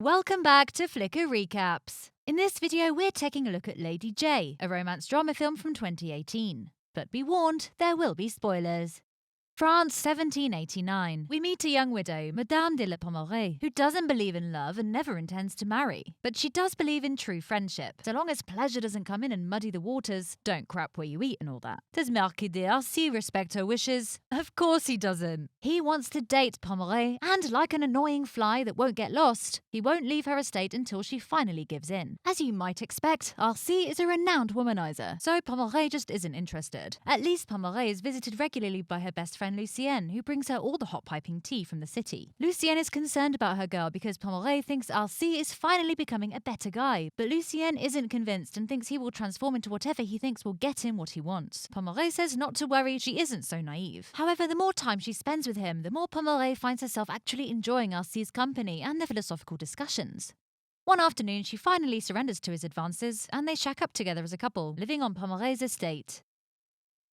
Welcome back to Flickr Recaps. In this video, we're taking a look at Lady J, a romance drama film from 2018. But be warned, there will be spoilers. France, 1789. We meet a young widow, Madame de la Pommeraye, who doesn't believe in love and never intends to marry. But she does believe in true friendship. So long as pleasure doesn't come in and muddy the waters, don't crap where you eat and all that. Does Marquis d'Arcy respect her wishes? Of course he doesn't. He wants to date Pommeraye, and like an annoying fly that won't get lost, he won't leave her estate until she finally gives in. As you might expect, Arcy is a renowned womanizer, so Pommeraye just isn't interested. At least Pommeraye is visited regularly by her best friend Lucienne, who brings her all the hot piping tea from the city. Lucienne is concerned about her girl because Pommeraye thinks Arcy is finally becoming a better guy, but Lucienne isn't convinced and thinks he will transform into whatever he thinks will get him what he wants. Pommeraye says not to worry, she isn't so naive. However, the more time she spends with him, the more Pommeraye finds herself actually enjoying Arcy's company and their philosophical discussions. One afternoon, she finally surrenders to his advances, and they shack up together as a couple, living on Pommeraye's estate.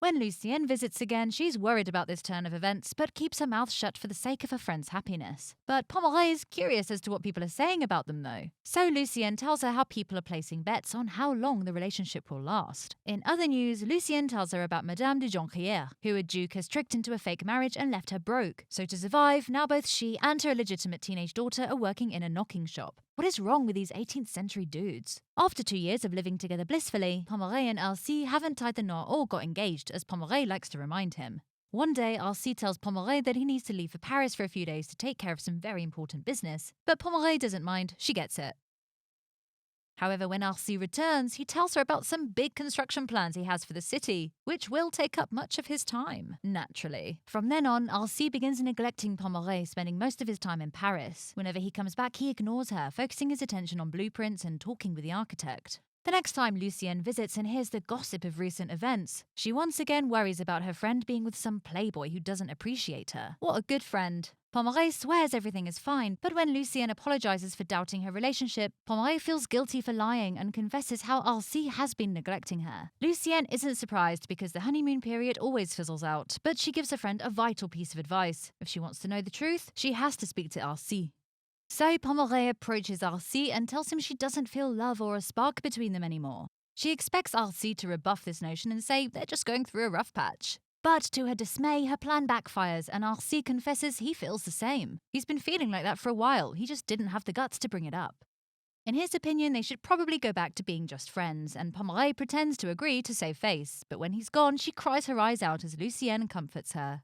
When Lucienne visits again, she's worried about this turn of events, but keeps her mouth shut for the sake of her friend's happiness. But Pommeraye is curious as to what people are saying about them, though. So Lucienne tells her how people are placing bets on how long the relationship will last. In other news, Lucienne tells her about Madame de Jonquière, who a duke has tricked into a fake marriage and left her broke. So to survive, now both she and her illegitimate teenage daughter are working in a knocking shop. What is wrong with these 18th century dudes? After 2 years of living together blissfully, Pommeraye and Arcy haven't tied the knot or got engaged, as Pommeraye likes to remind him. One day, Arcy tells Pommeraye that he needs to leave for Paris for a few days to take care of some very important business, but Pommeraye doesn't mind, she gets it. However, when Arcy returns, he tells her about some big construction plans he has for the city, which will take up much of his time, naturally. From then on, Arcy begins neglecting Pommeraye, spending most of his time in Paris. Whenever he comes back, he ignores her, focusing his attention on blueprints and talking with the architect. The next time Lucienne visits and hears the gossip of recent events, she once again worries about her friend being with some playboy who doesn't appreciate her. What a good friend. Pommeraye swears everything is fine, but when Lucienne apologizes for doubting her relationship, Pommeraye feels guilty for lying and confesses how Arcy has been neglecting her. Lucienne isn't surprised because the honeymoon period always fizzles out, but she gives her friend a vital piece of advice. If she wants to know the truth, she has to speak to Arcy. So Pommeraye approaches Arcy and tells him she doesn't feel love or a spark between them anymore. She expects Arcy to rebuff this notion and say they're just going through a rough patch. But to her dismay, her plan backfires and Arcy confesses he feels the same. He's been feeling like that for a while, he just didn't have the guts to bring it up. In his opinion, they should probably go back to being just friends, and Pommeraye pretends to agree to save face, but when he's gone, she cries her eyes out as Lucienne comforts her.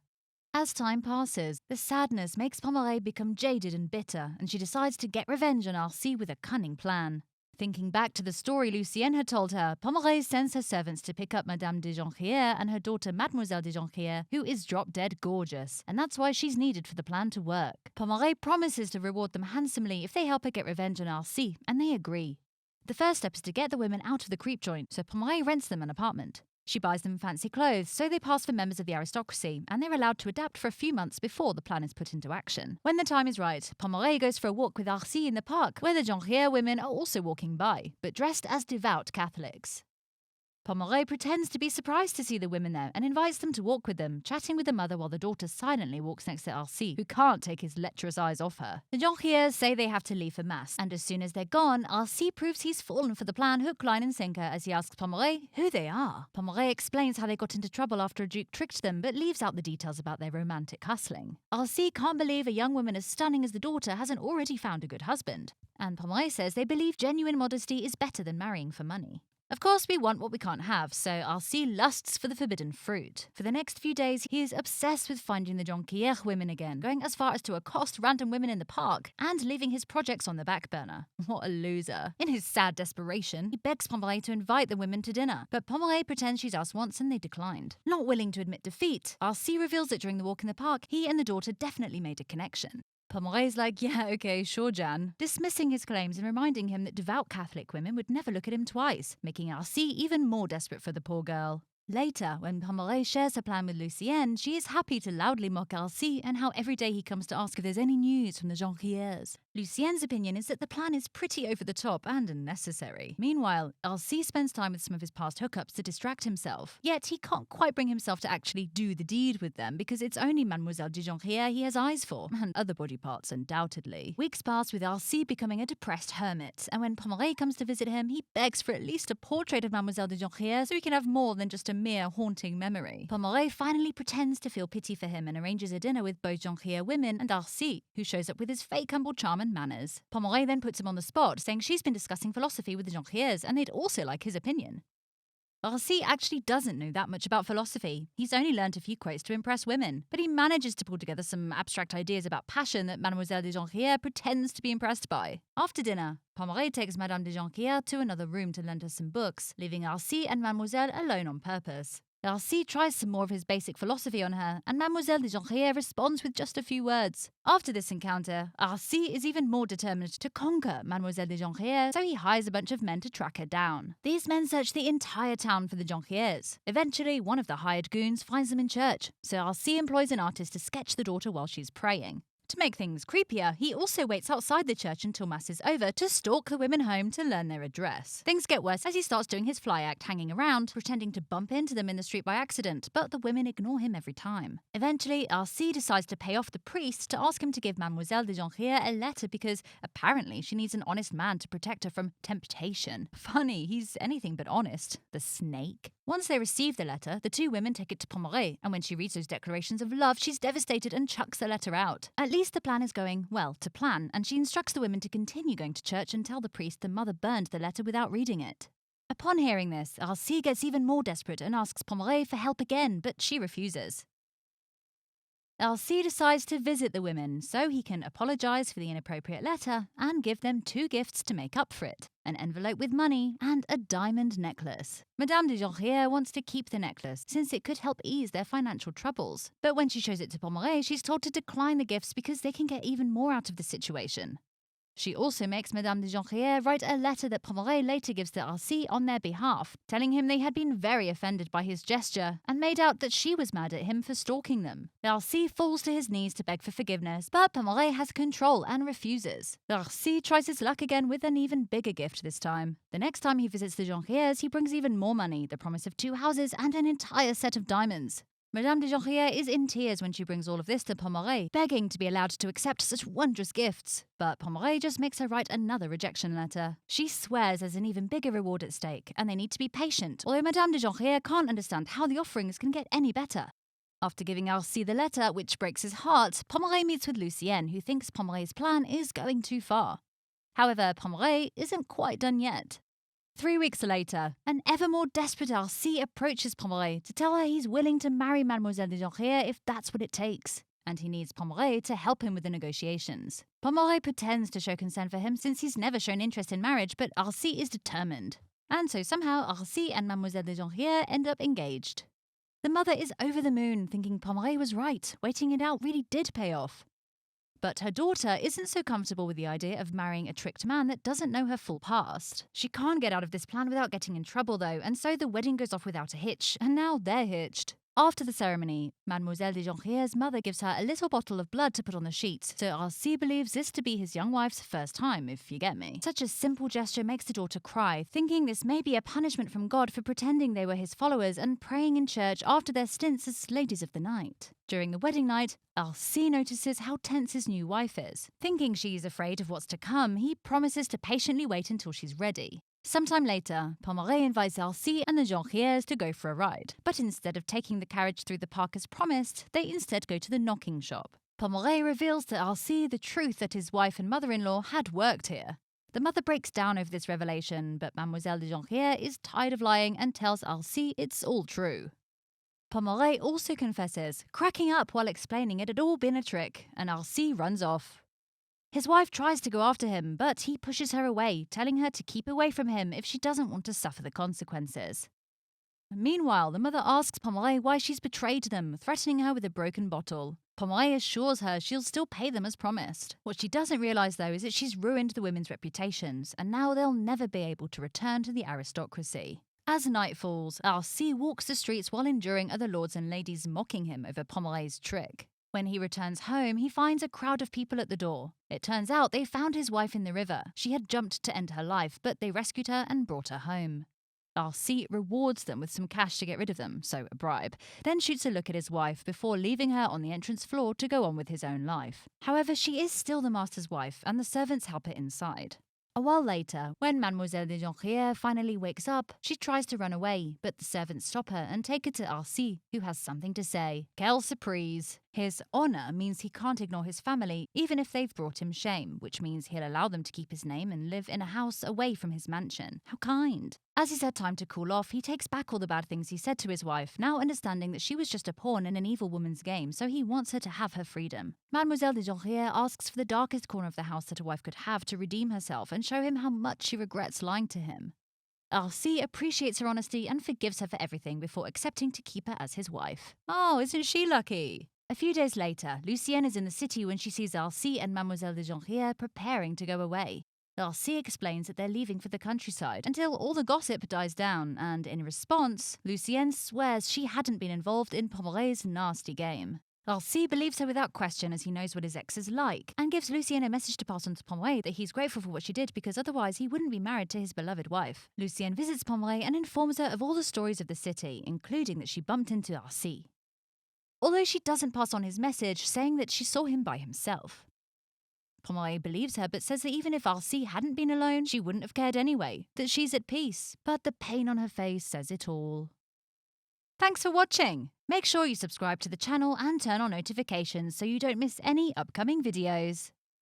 As time passes, the sadness makes Pommeraye become jaded and bitter, and she decides to get revenge on Arcy with a cunning plan. Thinking back to the story Lucienne had told her, Pommeraye sends her servants to pick up Madame de Jonquière and her daughter Mademoiselle de Jonquière, who is drop-dead gorgeous, and that's why she's needed for the plan to work. Pommeraye promises to reward them handsomely if they help her get revenge on Arcy, and they agree. The first step is to get the women out of the creep joint, so Pommeraye rents them an apartment. She buys them fancy clothes, so they pass for members of the aristocracy, and they're allowed to adapt for a few months before the plan is put into action. When the time is right, Pommeraye goes for a walk with Arcy in the park, where the Jonquière women are also walking by, but dressed as devout Catholics. Pommeraye pretends to be surprised to see the women there and invites them to walk with them, chatting with the mother while the daughter silently walks next to Arcy, who can't take his lecherous eyes off her. The Jonquières say they have to leave for mass, and as soon as they're gone, Arcy proves he's fallen for the plan hook, line and sinker as he asks Pommeraye who they are. Pommeraye explains how they got into trouble after a duke tricked them, but leaves out the details about their romantic hustling. Arcy can't believe a young woman as stunning as the daughter hasn't already found a good husband, and Pommeraye says they believe genuine modesty is better than marrying for money. Of course, we want what we can't have, so Arcy lusts for the forbidden fruit. For the next few days, he is obsessed with finding the Jonquière women again, going as far as to accost random women in the park, and leaving his projects on the back burner. What a loser. In his sad desperation, he begs Pommeraye to invite the women to dinner, but Pommeraye pretends she's asked once and they declined. Not willing to admit defeat, Arcy reveals that during the walk in the park, he and the daughter definitely made a connection. Pommeraye's like, yeah, okay, sure, Jan, dismissing his claims and reminding him that devout Catholic women would never look at him twice, making Arcy even more desperate for the poor girl. Later, when Pommelet shares her plan with Lucienne, she is happy to loudly mock Alcy and how every day he comes to ask if there's any news from the Jonquières. Lucienne's opinion is that the plan is pretty over the top and unnecessary. Meanwhile, Alcy spends time with some of his past hookups to distract himself. Yet he can't quite bring himself to actually do the deed with them because it's only Mademoiselle de Jonquière he has eyes for, and other body parts undoubtedly. Weeks pass with Alcy becoming a depressed hermit, and when Pommelet comes to visit him, he begs for at least a portrait of Mademoiselle de Jonquière so he can have more than just a mere haunting memory. Pommelet finally pretends to feel pity for him and arranges a dinner with both Jonquière women and Alcy, who shows up with his fake humble charm and manners. Pommelet then puts him on the spot, saying she's been discussing philosophy with the Jonquières and they'd also like his opinion. Alcy actually doesn't know that much about philosophy. He's only learnt a few quotes to impress women, but he manages to pull together some abstract ideas about passion that Mademoiselle de Jonquière pretends to be impressed by. After dinner, Pommelet takes Madame de Jonquière to another room to lend her some books, leaving Alcy and Mademoiselle alone on purpose. Alcy tries some more of his basic philosophy on her, and Mademoiselle de Jonquière responds with just a few words. After this encounter, Alcy is even more determined to conquer Mademoiselle de Jonquière, so he hires a bunch of men to track her down. These men search the entire town for the Jonquières. Eventually, one of the hired goons finds them in church, so Alcy employs an artist to sketch the daughter while she's praying. To make things creepier, he also waits outside the church until Mass is over to stalk the women home to learn their address. Things get worse as he starts doing his fly act hanging around, pretending to bump into them in the street by accident, but the women ignore him every time. Eventually, Alcy decides to pay off the priest to ask him to give Mademoiselle de Jonquière a letter because apparently she needs an honest man to protect her from temptation. Funny, he's anything but honest. The snake. Once they receive the letter, the two women take it to Pommelet, and when she reads those declarations of love, she's devastated and chucks the letter out. At least the plan is going, well, to plan, and she instructs the women to continue going to church and tell the priest the mother burned the letter without reading it. Upon hearing this, Alcy gets even more desperate and asks Pommelet for help again, but she refuses. Alcy decides to visit the women so he can apologize for the inappropriate letter and give them 2 gifts to make up for it: an envelope with money and a diamond necklace. Madame de Jonquière wants to keep the necklace since it could help ease their financial troubles. But when she shows it to Pommelet, she's told to decline the gifts because they can get even more out of the situation. She also makes Madame de Jonquière write a letter that Pommelet later gives to Alcy on their behalf, telling him they had been very offended by his gesture and made out that she was mad at him for stalking them. Alcy falls to his knees to beg for forgiveness, but Pommelet has control and refuses. Alcy tries his luck again with an even bigger gift this time. The next time he visits the Jonquières, he brings even more money, the promise of 2 houses and an entire set of diamonds. Madame de Jonquière is in tears when she brings all of this to Pommelet, begging to be allowed to accept such wondrous gifts. But Pommelet just makes her write another rejection letter. She swears there's an even bigger reward at stake, and they need to be patient, although Madame de Jonquière can't understand how the offerings can get any better. After giving Alcy the letter, which breaks his heart, Pommelet meets with Lucienne, who thinks Pommelet's plan is going too far. However, Pommelet isn't quite done yet. 3 weeks later, an ever more desperate Alcy approaches Pommelet to tell her he's willing to marry Mademoiselle de Jonquière if that's what it takes, and he needs Pommelet to help him with the negotiations. Pommelet pretends to show consent for him since he's never shown interest in marriage, but Alcy is determined. And so somehow Alcy and Mademoiselle de Jonquière end up engaged. The mother is over the moon, thinking Pommelet was right, waiting it out really did pay off. But her daughter isn't so comfortable with the idea of marrying a tricked man that doesn't know her full past. She can't get out of this plan without getting in trouble though, and so the wedding goes off without a hitch, and now they're hitched. After the ceremony, Mademoiselle de Jonquière's mother gives her a little bottle of blood to put on the sheets, so Alcy believes this to be his young wife's first time, if you get me. Such a simple gesture makes the daughter cry, thinking this may be a punishment from God for pretending they were his followers and praying in church after their stints as ladies of the night. During the wedding night, Alcy notices how tense his new wife is. Thinking she's afraid of what's to come, he promises to patiently wait until she's ready. Sometime later, Pommelet invites Alcy and the Jonquières to go for a ride, but instead of taking the carriage through the park as promised, they instead go to the knocking shop. Pommelet reveals to Alcy the truth that his wife and mother-in-law had worked here. The mother breaks down over this revelation, but Mademoiselle de Jonquière is tired of lying and tells Alcy it's all true. Pommelet also confesses, cracking up while explaining it had all been a trick, and Alcy runs off. His wife tries to go after him, but he pushes her away, telling her to keep away from him if she doesn't want to suffer the consequences. Meanwhile, the mother asks Pommelet why she's betrayed them, threatening her with a broken bottle. Pommelet assures her she'll still pay them as promised. What she doesn't realise though is that she's ruined the women's reputations, and now they'll never be able to return to the aristocracy. As night falls, Arcy walks the streets while enduring other lords and ladies mocking him over Pomeroy's trick. When he returns home, he finds a crowd of people at the door. It turns out they found his wife in the river. She had jumped to end her life, but they rescued her and brought her home. Arcy rewards them with some cash to get rid of them, so a bribe, then shoots a look at his wife before leaving her on the entrance floor to go on with his own life. However, she is still the master's wife, and the servants help her inside. A while later, when Mademoiselle de Jonquière finally wakes up, she tries to run away, but the servants stop her and take her to Arcy, who has something to say. Quelle surprise! His honour means he can't ignore his family, even if they've brought him shame, which means he'll allow them to keep his name and live in a house away from his mansion. How kind! As he's had time to cool off, he takes back all the bad things he said to his wife, now understanding that she was just a pawn in an evil woman's game, so he wants her to have her freedom. Mademoiselle de Jonquière asks for the darkest corner of the house that a wife could have to redeem herself and show him how much she regrets lying to him. Arcy appreciates her honesty and forgives her for everything before accepting to keep her as his wife. Oh, isn't she lucky? A few days later, Lucienne is in the city when she sees Arcy and Mademoiselle de Jonquière preparing to go away. Arcy explains that they're leaving for the countryside until all the gossip dies down, and in response, Lucienne swears she hadn't been involved in Pomeroy's nasty game. Arcy believes her without question as he knows what his ex is like, and gives Lucienne a message to pass on to Pomeroy that he's grateful for what she did because otherwise he wouldn't be married to his beloved wife. Lucienne visits Pomeroy and informs her of all the stories of the city, including that she bumped into Arcy. Although she doesn't pass on his message, saying that she saw him by himself. Pomeroy believes her but says that even if Arcy hadn't been alone, she wouldn't have cared anyway, that she's at peace, but the pain on her face says it all. Thanks for watching! Make sure you subscribe to the channel and turn on notifications so you don't miss any upcoming videos.